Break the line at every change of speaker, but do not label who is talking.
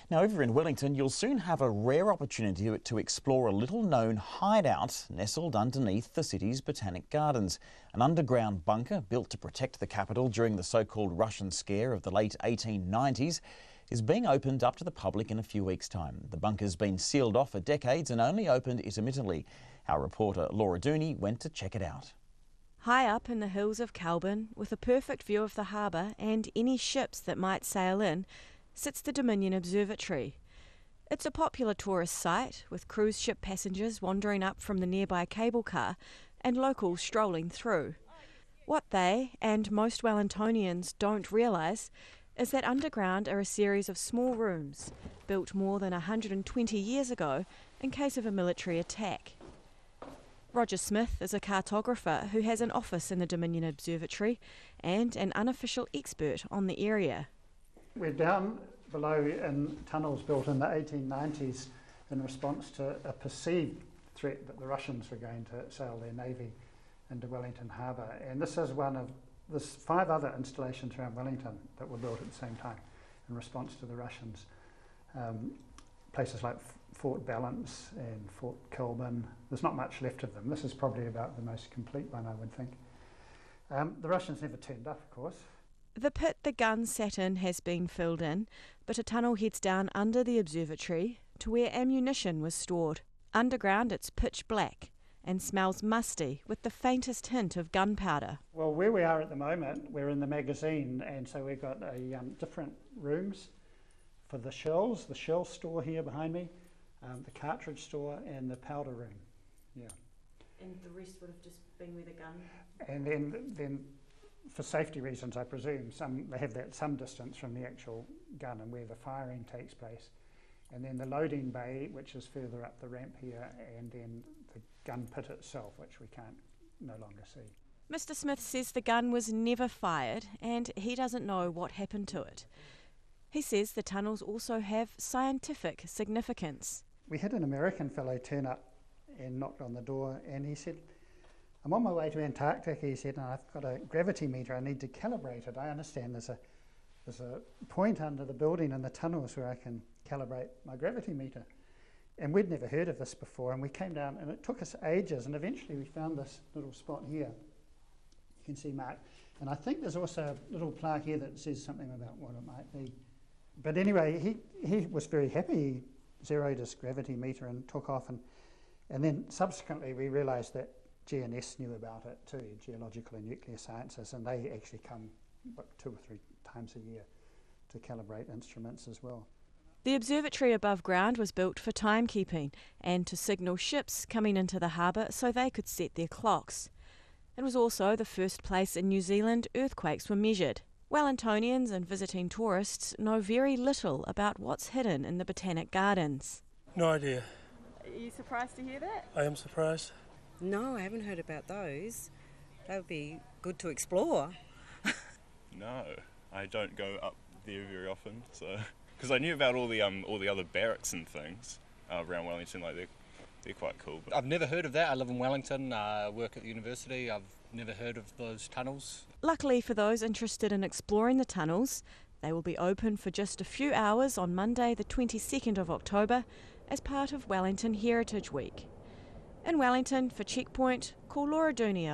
Now, over in Wellington, you'll soon have a rare opportunity to explore a little-known hideout nestled underneath the city's Botanic Gardens. An underground bunker built to protect the capital during the so-called Russian scare of the late 1890s is being opened up to the public in a few weeks' time. The bunker's been sealed off for decades and only opened intermittently. Our reporter Laura Donney went to check it out.
High up in the hills of Kelburn, with a perfect view of the harbour and any ships that might sail in, sits the Dominion Observatory. It's a popular tourist site, with cruise ship passengers wandering up from the nearby cable car and locals strolling through. What they, and most Wellingtonians, don't realise is that underground are a series of small rooms, built more than 120 years ago in case of a military attack. Roger Smith is a cartographer who has an office in the Dominion Observatory and an unofficial expert on the area.
We're down below in tunnels built in the 1890s in response to a perceived threat that the Russians were going to sail their navy into Wellington Harbour. And this is there's 5 other installations around Wellington that were built at the same time in response to the Russians. Places like Fort Balance and Fort Kelburn. There's not much left of them. This is probably about the most complete one, I would think. The Russians never turned up, of course.
The pit the gun sat in has been filled in, but a tunnel heads down under the observatory to where ammunition was stored. Underground it's pitch black and smells musty with the faintest hint of gunpowder.
Well, where we are at the moment, we're in the magazine, and so we've got different rooms for the shells, the shell store here behind me, the cartridge store and the powder room. Yeah.
And the rest would have just been where the gun...
And then for safety reasons, I presume, they have that some distance from the actual gun and where the firing takes place. And then the loading bay, which is further up the ramp here, and then the gun pit itself, which we can't no longer see.
Mr. Smith says the gun was never fired and he doesn't know what happened to it. He says the tunnels also have scientific significance.
We had an American fellow turn up and knocked on the door, and he said, "I'm on my way to Antarctica," he said, "and I've got a gravity meter. I need to calibrate it. I understand there's a point under the building in the tunnels where I can calibrate my gravity meter." And we'd never heard of this before, and we came down, and it took us ages, and eventually we found this little spot here. You can see marked. And I think there's also a little plaque here that says something about what it might be. But anyway, he was very happy. He zeroed his gravity meter and took off, and then subsequently we realised that GNS knew about it too, Geological and Nuclear Sciences, and they actually come 2 or 3 times a year to calibrate instruments as well.
The observatory above ground was built for timekeeping and to signal ships coming into the harbour so they could set their clocks. It was also the first place in New Zealand earthquakes were measured. Wellingtonians and visiting tourists know very little about what's hidden in the Botanic Gardens.
No idea.
Are you surprised to hear that?
I am surprised.
No, I haven't heard about those. That would be good to explore.
No, I don't go up there very often, so because I knew about all the other barracks and things around Wellington, like they're quite cool. But
I've never heard of that. I live in Wellington, work at the university. I've never heard of those tunnels.
Luckily for those interested in exploring the tunnels, they will be open for just a few hours on Monday the 22nd of October as part of Wellington Heritage Week. In Wellington, for Checkpoint, call Laura Donney.